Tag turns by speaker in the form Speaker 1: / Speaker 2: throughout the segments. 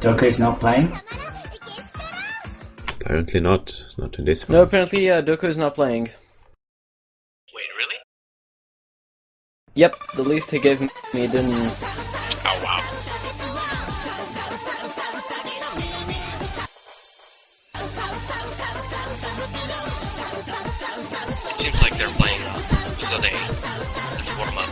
Speaker 1: Doku is not playing?
Speaker 2: Apparently not. Not in this one.
Speaker 3: No, apparently Doku is not playing.
Speaker 4: Wait, really?
Speaker 3: Yep, the list he gave me didn't...
Speaker 4: Oh, wow. It seems like they're playing so they warm up.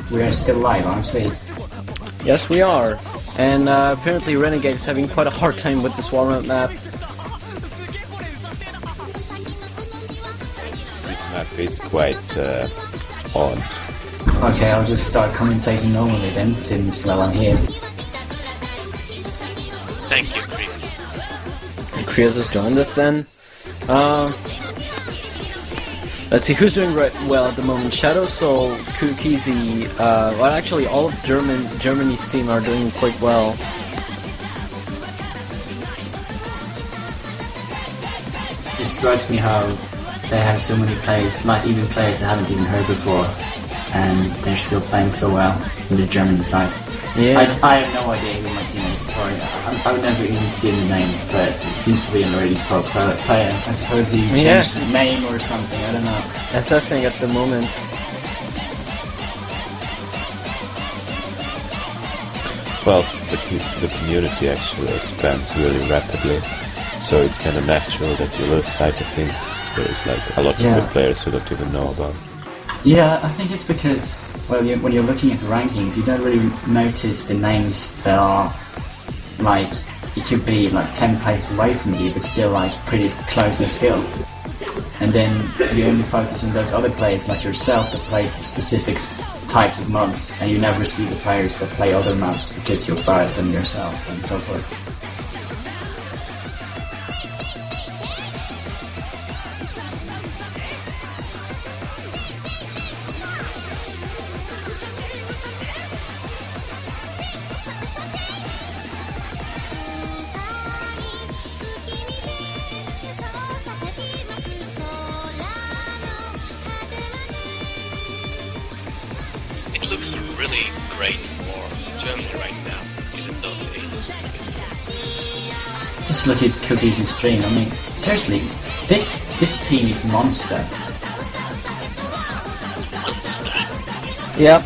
Speaker 1: We are still live, aren't we?
Speaker 3: Yes, we are. And apparently Renegade is having quite a hard time with this warm-up map.
Speaker 2: This map is quite odd.
Speaker 1: Okay, I'll just start commentating normally then, since, well, I'm here.
Speaker 4: Thank you, Kree.
Speaker 3: Krios has joined us then. Let's see who's doing well at the moment. Shadow Soul, Kukizi, well actually all of Germany's team are doing quite well.
Speaker 1: It strikes me how they have so many players, like even players I haven't even heard before, and they're still playing so well in the German side.
Speaker 3: Yeah.
Speaker 1: I have no idea who my team is, sorry. I would never even see the name, but it seems to be an already pro player. I suppose he changed the name or something, I don't know.
Speaker 3: Assessing at the moment.
Speaker 2: Well, the community actually expands really rapidly, so it's kind of natural that you lose sight of things. There's like a lot of good players who don't even know about.
Speaker 1: Yeah, I think it's because, well, when you're looking at the rankings, you don't really notice the names that are, like, it could be like 10 places away from you, but still like pretty close in skill. And then you only focus on those other players like yourself that plays the specific types of mods, and you never see the players that play other mods because you're better than yourself and so forth.
Speaker 4: It looks really great for Germany right now, even though
Speaker 1: Just look at Cookies' stream. I mean, seriously, this team is monster.
Speaker 3: Yep.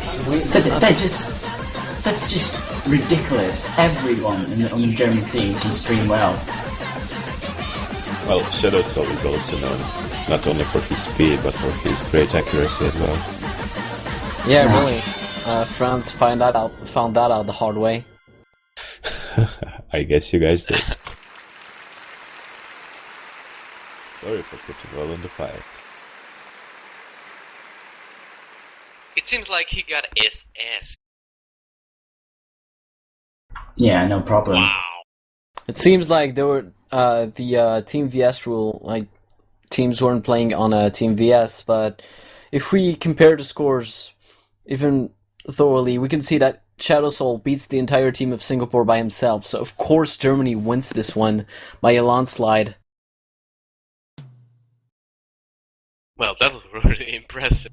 Speaker 1: That's just ridiculous. Everyone on the German team can stream well.
Speaker 2: Well, Shadow Soul is also known not only for his speed, but for his great accuracy as well.
Speaker 3: Yeah, really. Franz found that out the hard way.
Speaker 2: I guess you guys did. Sorry for putting oil on the fire.
Speaker 4: it seems like he got SS.
Speaker 1: Yeah, no problem.
Speaker 4: Wow.
Speaker 3: It seems like there were the Team VS rule, like teams weren't playing on a Team VS, but if we compare the scores even thoroughly, we can see that Shadow Soul beats the entire team of Singapore by himself, so of course Germany wins this one by a landslide.
Speaker 4: Well, that was really impressive.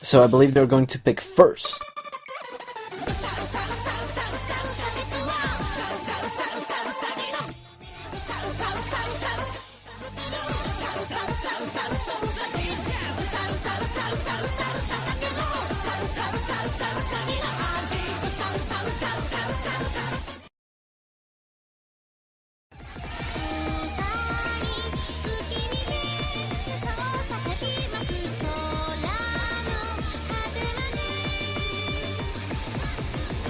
Speaker 3: So I believe they're going to pick first.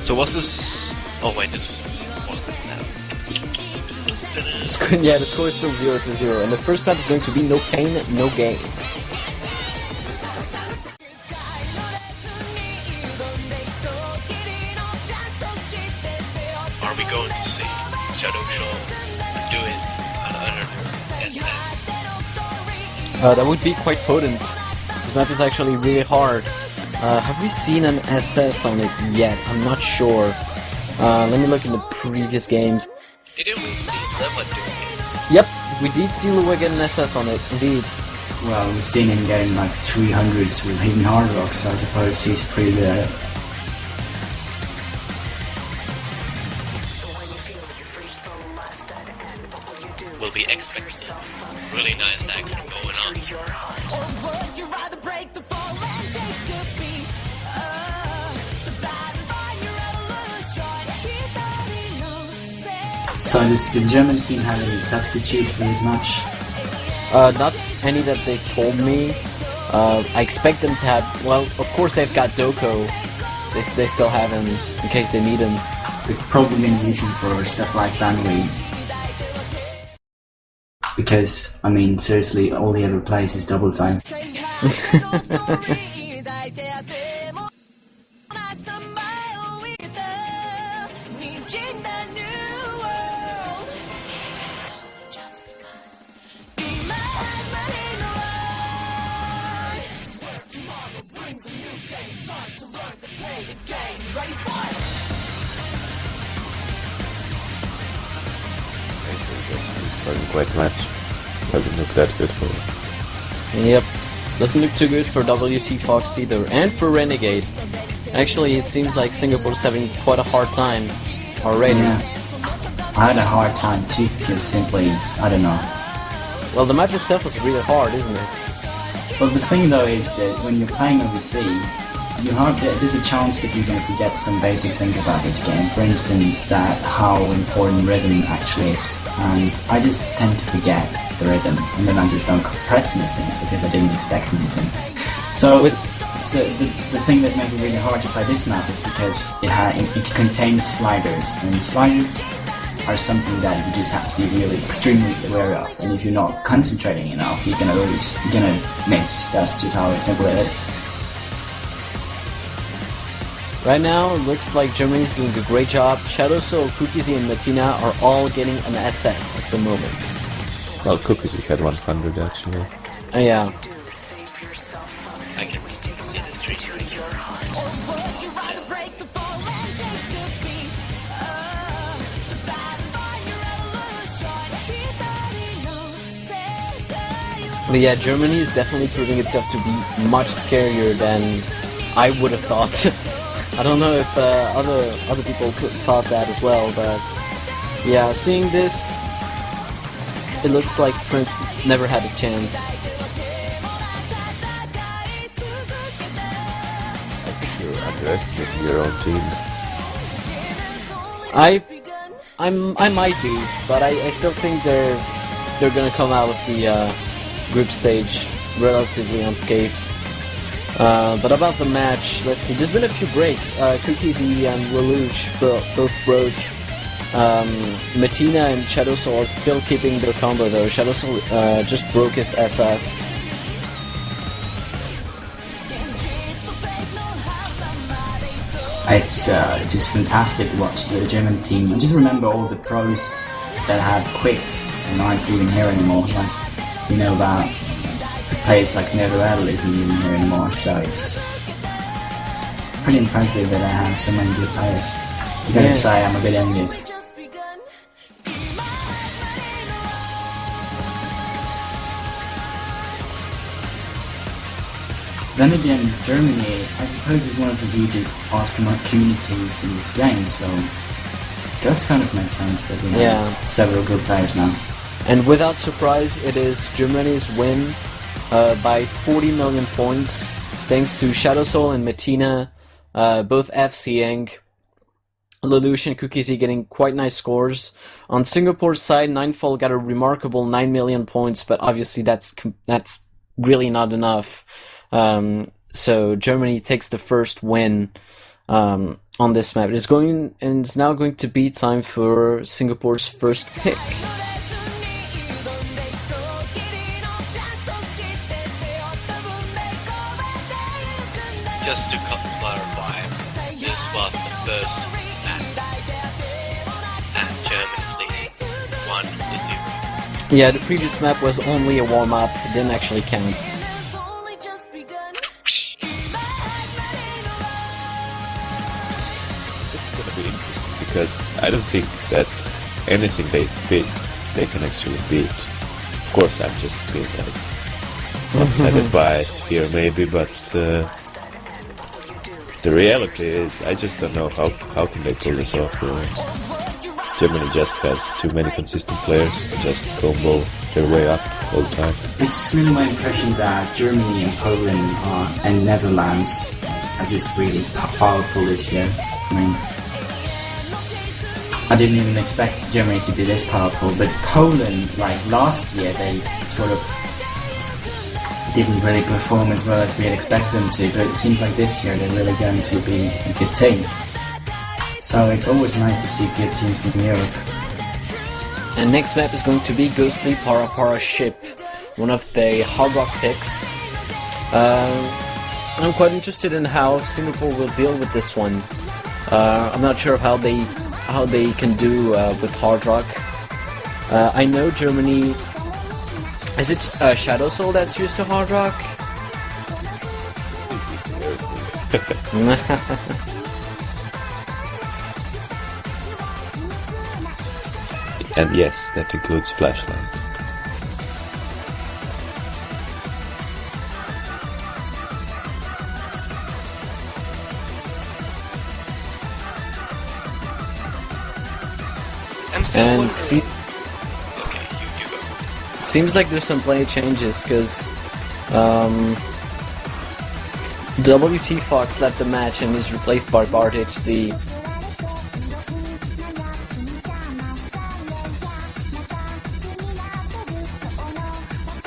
Speaker 4: So what's this? Oh wait, this was
Speaker 3: Yeah, the score is still 0-0, and the first map is going to be no pain, no gain.
Speaker 4: Are we going to see Shadow Soul do it on other SS?
Speaker 3: That would be quite potent. This map is actually really hard. Have we seen an SS on it yet? I'm not sure. Let me look in the previous games.
Speaker 4: Didn't we see Leva doing it?
Speaker 3: Yep, we did see Lua get an SS on it, indeed.
Speaker 1: Well, we've seen him getting like 300s with hidden hard rock, so I suppose he's pretty good at it.
Speaker 4: Will be expected. Really nice action going on.
Speaker 1: So does the German team have any substitutes for this match?
Speaker 3: Not any that they told me. I expect them to have, well, of course they've got Doko. They still have him in case they need him.
Speaker 1: They're probably going to use him for stuff like Banweed. Because, I mean, seriously, all he ever plays is double time.
Speaker 2: Doesn't quite match. Doesn't look that good for him.
Speaker 3: Yep, doesn't look too good for WT Fox either, and for Renegade. Actually, it seems like Singapore's having quite a hard time already.
Speaker 1: Yeah. I had a hard time too, because simply, I don't know.
Speaker 3: Well, the match itself was really hard, isn't it?
Speaker 1: Well, the thing though is that when you're playing overseas, there's a chance that you're going to forget some basic things about this game. For instance, that how important rhythm actually is. And I just tend to forget the rhythm, and then I just don't press anything because I didn't expect anything. So the thing that makes it really hard to play this map is because it contains sliders, and sliders are something that you just have to be really extremely aware of. And if you're not concentrating enough, you're gonna lose, you're gonna miss. That's just how simple it is.
Speaker 3: Right now, it looks like Germany's doing a great job. Shadow Soul, Cookies, and Matina are all getting an SS at the moment.
Speaker 2: Well, Cookies had 100 actually.
Speaker 3: Yeah.
Speaker 4: I can see the street.
Speaker 3: But yeah, Germany is definitely proving itself to be much scarier than I would have thought. I don't know if other people thought that as well, but yeah, seeing this, it looks like Prince never had a chance.
Speaker 2: I think you're underestimating your own team.
Speaker 3: I might be, but I still think they're gonna come out of the group stage relatively unscathed. But about the match, let's see, there's been a few breaks. Cookies and Lelouch both broke. Matina and Shadow Soul are still keeping their combo though. Shadow Soul just broke his SS.
Speaker 1: It's just fantastic to watch the German team. I just remember all the pros that had quit and aren't even here anymore. Like, you know, about players like Never Adel isn't even here anymore, so it's pretty impressive that I have so many good players. I gotta say, I'm a bit envious. Then again, Germany, I suppose, is one of the hugest basketball communities in this game, so it does kind of make sense that we have several good players now.
Speaker 3: And without surprise, it is Germany's win by 40 million points, thanks to Shadow Soul and Matina, both FCing. Lelouch and Cookies getting quite nice scores. On Singapore's side, Ninefall got a remarkable 9 million points, but obviously that's really not enough. So Germany takes the first win on this map. It's now going to be time for Singapore's first pick.
Speaker 4: Just to clarify, this was the first match, and Germany won the 0.
Speaker 3: Yeah, the previous map was only a warm-up, it didn't actually count.
Speaker 2: This is gonna be interesting because I don't think that anything they pick they can actually beat. Of course, I'm just being like one-sided biased here, maybe, but the reality is, I just don't know how can they pull this off. Germany just has too many consistent players to just combo their way up all the time.
Speaker 1: It's really my impression that Germany and Poland and Netherlands are just really powerful this year. I mean, I didn't even expect Germany to be this powerful, but Poland, like last year, they sort of didn't really perform as well as we had expected them to, but it seems like this year they're really going to be a good team. So it's always nice to see good teams from Europe.
Speaker 3: And next map is going to be Ghostly Para Para Ship, one of the hard rock picks. I'm quite interested in how Singapore will deal with this one. I'm not sure of how they can do with hard rock. I know Germany. Is it Shadow Soul that's used to hard rock?
Speaker 2: And yes, that includes flashlight.
Speaker 3: And
Speaker 4: okay, you go.
Speaker 3: seems like there's some play changes because WT Fox left the match and is replaced by Bartage Z.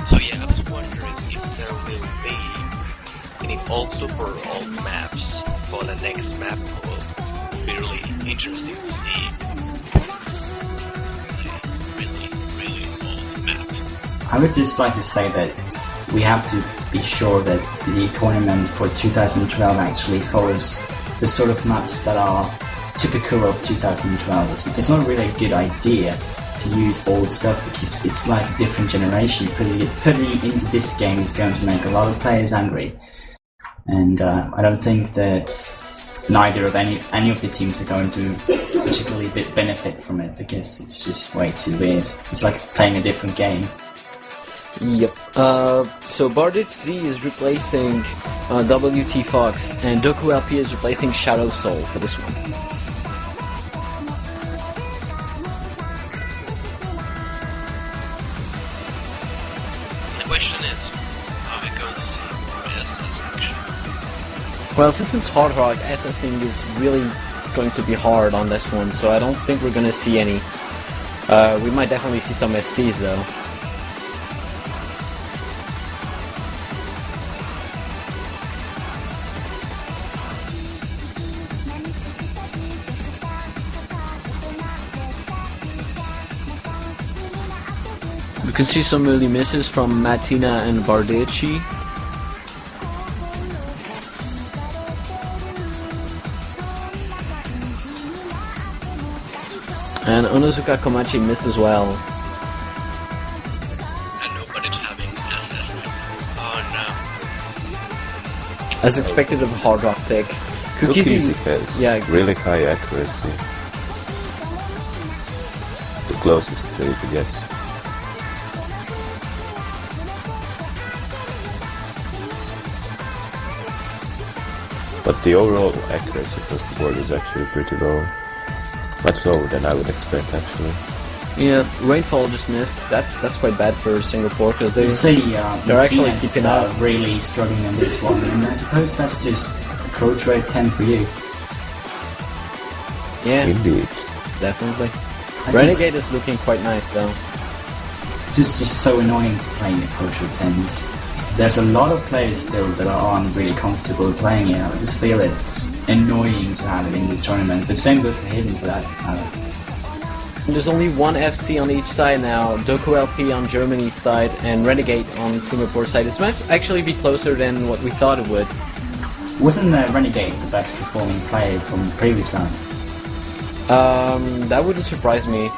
Speaker 4: So yeah, I was wondering if there will be any old super old maps for the next map. Will be really interesting to see. Really old maps.
Speaker 1: I would just like to say that we have to be sure that the tournament for 2012 actually follows the sort of maps that are typical of 2012. It's not really a good idea to use old stuff because it's like a different generation. Putting it into this game is going to make a lot of players angry, and I don't think that neither of any of the teams are going to particularly benefit from it because it's just way too weird. It's like playing a different game.
Speaker 3: Yep. So Bartage Z is replacing WT Fox, and Doku LP is replacing Shadow Soul for this one.
Speaker 4: The question is, are we going to see more SS action?
Speaker 3: Well, since it's hard rock, SSing is really going to be hard on this one, so I don't think we're going to see any. We might definitely see some FCs though. We can see some early misses from Matina and Bardacci. And Onozuka Komachi missed as well.
Speaker 4: And nobody's having oh no.
Speaker 3: As expected of a hard rock pick.
Speaker 2: Kukizi has really high accuracy. The closest that you can get. But the overall accuracy across the board is actually pretty low. Much lower than I would expect, actually.
Speaker 3: Yeah, Rainfall just missed. That's quite bad for Singapore because they're actually keeping up.
Speaker 1: Really struggling on this one, and I suppose that's just approach rate 10 for you.
Speaker 3: Yeah,
Speaker 2: Indeed.
Speaker 3: definitely. Renegade is looking quite nice though.
Speaker 1: It's just so annoying to play approach rate 10s. There's a lot of players still that aren't really comfortable playing it. I just feel it's annoying to have it in the tournament. The same goes for Hidden for that matter.
Speaker 3: There's only one FC on each side now. Doku LP on Germany's side and Renegade on Singapore's side. This might actually be closer than what we thought it would.
Speaker 1: Wasn't Renegade the best performing player from the previous round?
Speaker 3: That wouldn't surprise me.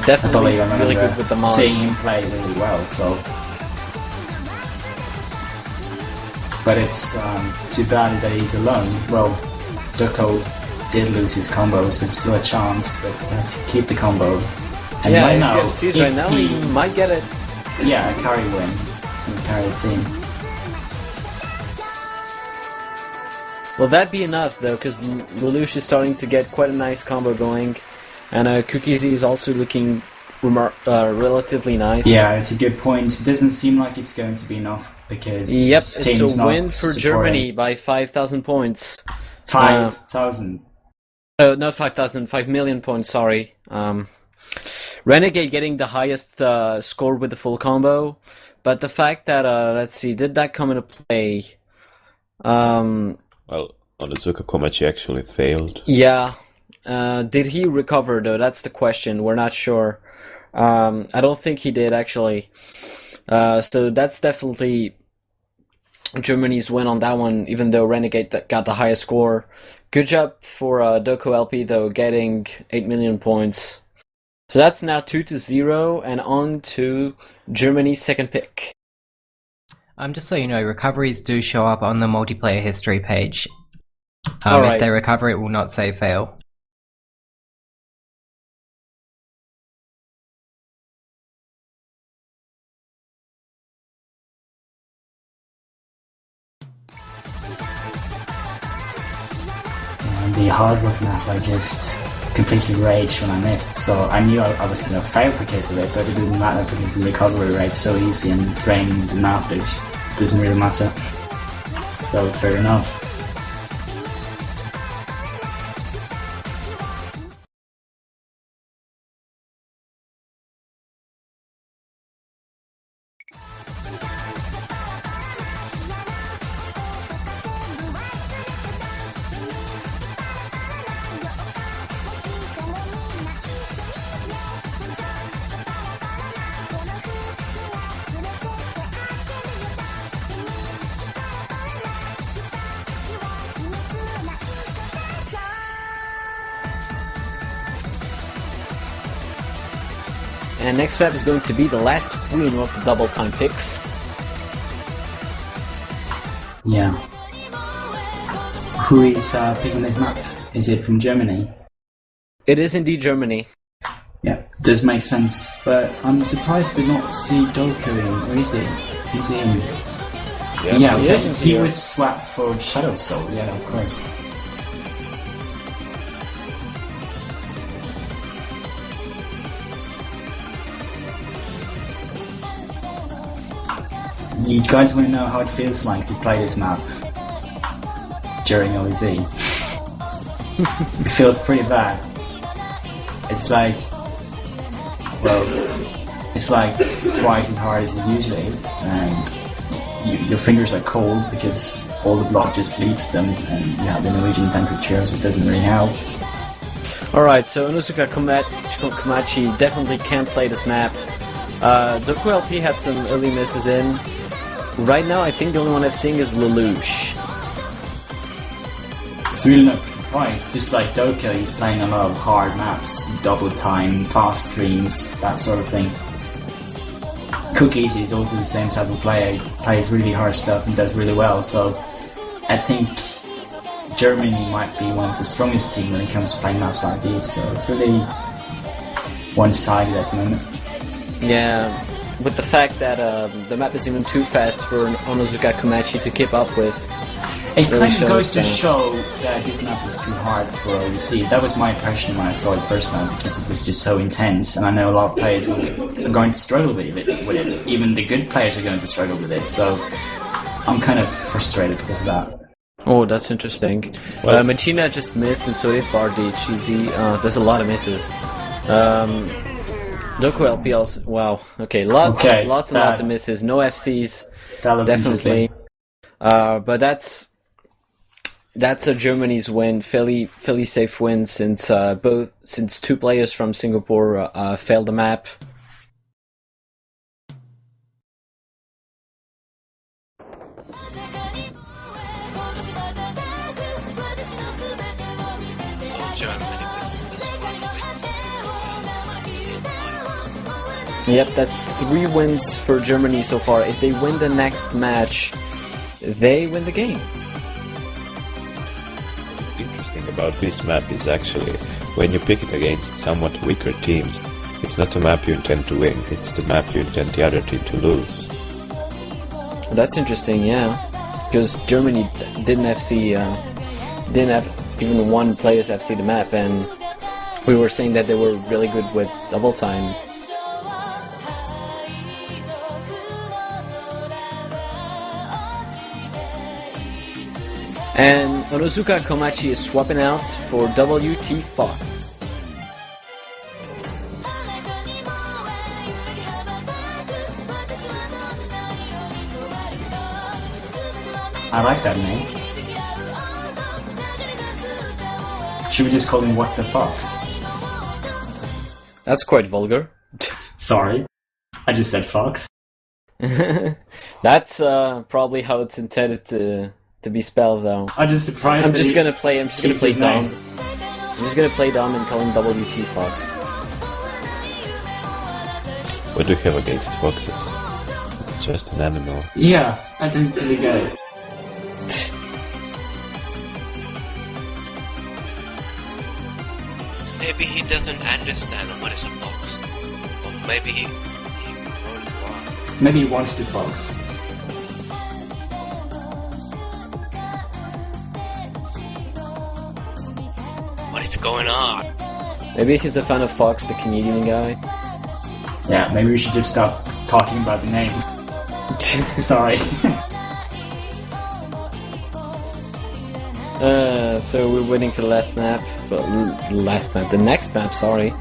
Speaker 3: Definitely really good with the mods.
Speaker 1: Seeing him play really well, so. But it's too bad that he's alone. Well, Doko did lose his combo, so there's still a chance, but he has to keep the combo. And
Speaker 3: Yeah,
Speaker 1: right
Speaker 3: if
Speaker 1: now,
Speaker 3: you have seeds right now,
Speaker 1: he,
Speaker 3: you might get it.
Speaker 1: yeah, a carry win. And carry the team.
Speaker 3: Will that be enough though? Because Lelouch is starting to get quite a nice combo going, and Cookies is also looking relatively nice.
Speaker 1: Yeah, it's a good point. It doesn't seem like it's going to be enough because
Speaker 3: Yep,
Speaker 1: his
Speaker 3: it's
Speaker 1: team's
Speaker 3: a
Speaker 1: not
Speaker 3: win for
Speaker 1: supporting.
Speaker 3: Germany by 5,000 points.
Speaker 1: 5,000.
Speaker 3: Not 5,000, 5 million points, sorry. Renegade getting the highest score with the full combo, but the fact that, let's see, did that come into play?
Speaker 2: Well, Onizuka Komachi actually failed.
Speaker 3: Yeah. Did he recover though? That's the question. We're not sure. I don't think he did actually. So that's definitely Germany's win on that one, even though Renegade got the highest score. Good job for Doko LP though, getting 8 million points. So that's now 2-0, and on to Germany's second pick.
Speaker 5: Just so you know, recoveries do show up on the multiplayer history page.
Speaker 3: Alright.
Speaker 5: If they recover, it will not say fail.
Speaker 1: And the hard work map, I just completely raged when I missed. So I knew I was going to fail because of it, but it didn't matter because the recovery rate's so easy and draining the map doesn't really matter. So fair enough.
Speaker 3: And next map is going to be the last queen of the double time picks.
Speaker 1: Yeah. Who is picking this map? Is it from Germany?
Speaker 3: It is indeed Germany.
Speaker 1: Yeah, does make sense, but I'm surprised to not see Doku in. Where is he? He's in. Yeah,
Speaker 3: he is in
Speaker 1: he
Speaker 3: here.
Speaker 1: was swapped for Shadow Soul, yeah, of course. You guys want to know how it feels like to play this map during OEZ? It feels pretty bad. It's like, well, it's like twice as hard as it usually is, and your fingers are cold because all the blood just leaves them, and you have the Norwegian temperature, so it doesn't really help.
Speaker 3: Alright, so Onizuka Komachi definitely can't play this map. Doku LP had some early misses in. Right now, I think the only one I've seen is Lelouch.
Speaker 1: It's really not surprised, just like Doka, he's playing a lot of hard maps, double time, fast streams, that sort of thing. Cookies is also the same type of player, he plays really hard stuff and does really well, so I think Germany might be one of the strongest teams when it comes to playing maps like these, so it's really one-sided at the moment.
Speaker 3: Yeah, with the fact that the map is even too fast for Onizuka Komachi to keep up with.
Speaker 1: It
Speaker 3: really
Speaker 1: kind of goes
Speaker 3: shows
Speaker 1: to
Speaker 3: that.
Speaker 1: show that this map is too hard for OEC. That was my impression when I saw it first time, because it was just so intense, and I know a lot of players are going to struggle with it. Even the good players are going to struggle with it, so I'm kind of frustrated because of that.
Speaker 3: Oh, that's interesting.
Speaker 2: Well-
Speaker 3: Machina just missed, and so did Bardi. Cheesy. There's a lot of misses. Doku LP also. Wow. Okay, lots and lots of misses. No FCs.
Speaker 1: That looks
Speaker 3: Definitely.
Speaker 1: interesting.
Speaker 3: But that's a Germany's win. Fairly safe win since two players from Singapore failed the map.
Speaker 4: So Germany
Speaker 3: Yep, that's 3 wins for Germany so far. If they win the next match, they win the game.
Speaker 2: What's interesting about this map is actually when you pick it against somewhat weaker teams, It's not a map you intend to win, it's the map you intend the other team to lose.
Speaker 3: That's interesting, yeah. Because Germany didn't have even one player's FC the map, and we were saying that they were really good with double time. And Onozuka Komachi is swapping out for WT Fox.
Speaker 1: I like that name. Should we just call him What the Fox?
Speaker 3: That's quite vulgar.
Speaker 1: Sorry, I just said Fox.
Speaker 3: That's probably how it's intended to be spelled, though.
Speaker 1: I'm just surprised.
Speaker 3: I'm just gonna play Dom.
Speaker 1: name.
Speaker 3: I'm just gonna play Dom and call him WT Fox.
Speaker 2: What do you have against foxes? It's just an animal.
Speaker 1: Yeah, I don't really get it.
Speaker 4: Maybe he doesn't understand what is a fox. Or maybe he wrote it wrong.
Speaker 1: Maybe he wants to fox.
Speaker 4: What is going on?
Speaker 3: Maybe he's a fan of Fox, the Canadian guy.
Speaker 1: Yeah, maybe we should just stop talking about the name. Sorry.
Speaker 3: So we're waiting for the last map. The next map, sorry.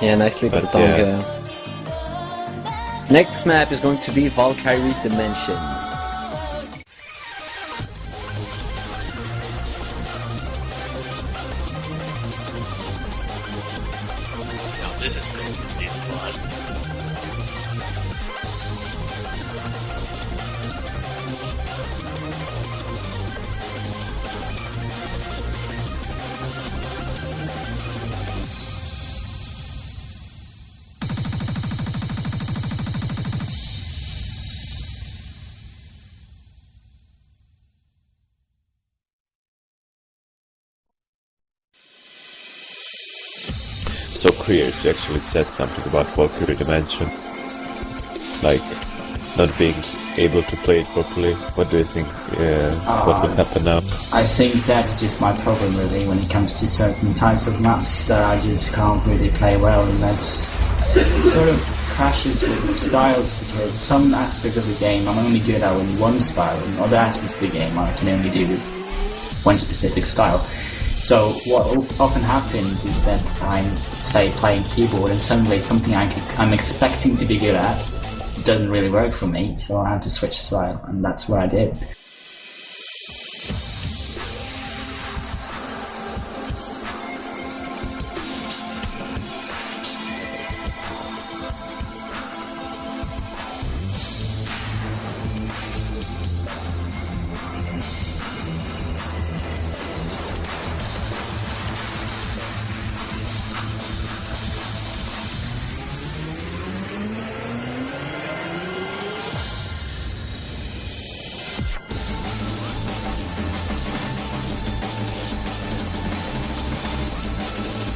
Speaker 3: Yeah, nicely put on. Next map is going to be Valkyrie Dimension.
Speaker 4: Now this is going to be fun.
Speaker 2: So Kriers, you actually said something about Valkyrie Dimension. Like, not being able to play it properly. What do you think? What will happen now?
Speaker 1: I think that's just my problem really when it comes to certain types of maps that I just can't really play well, and that's it sort of clashes with styles, because some aspects of the game I'm only good at in one style, and other aspects of the game I can only do with one specific style. So what often happens is that I'm, say, playing keyboard, and suddenly something I'm expecting to be good at doesn't really work for me, so I have to switch style, and that's what I did.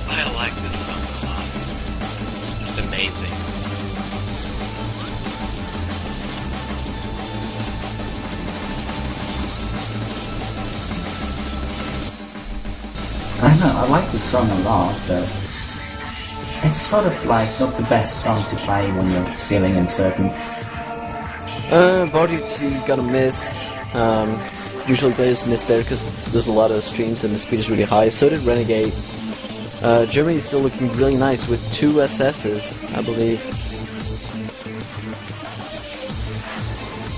Speaker 4: I like this song a lot. It's amazing.
Speaker 1: I don't know, I like this song a lot, but it's sort of like not the best song to play when you're feeling uncertain.
Speaker 3: Body you gotta miss. Usually players miss there because there's a lot of streams and the speed is really high. So did Renegade. Germany is still looking really nice with 2 SSs, I believe.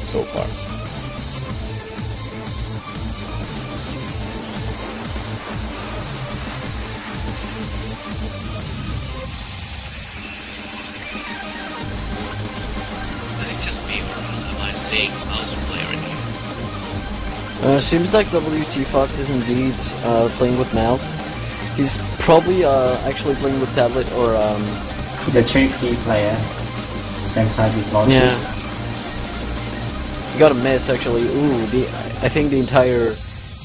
Speaker 2: So far.
Speaker 4: Is it just me, or am I seeing mouse player in here?
Speaker 3: Seems like WT Fox is indeed playing with mouse. He's probably actually playing with tablet or
Speaker 1: The Cherokee player, same side as Lotus.
Speaker 3: yeah. You got a miss actually. Ooh, I think the entire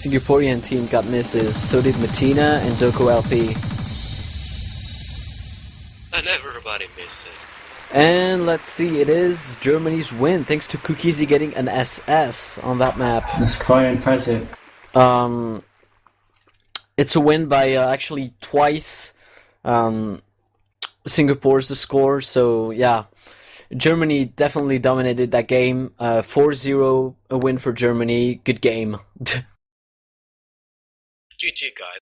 Speaker 3: Singaporean team got misses. So did Matina and Doko LP.
Speaker 4: And everybody missed it.
Speaker 3: And let's see, it is Germany's win, thanks to Cookiesy getting an SS on that map.
Speaker 1: That's quite impressive.
Speaker 3: It's a win by actually twice Singapore's the score, so yeah. Germany definitely dominated that game. 4-0, a win for Germany. Good game.
Speaker 4: GG, guys.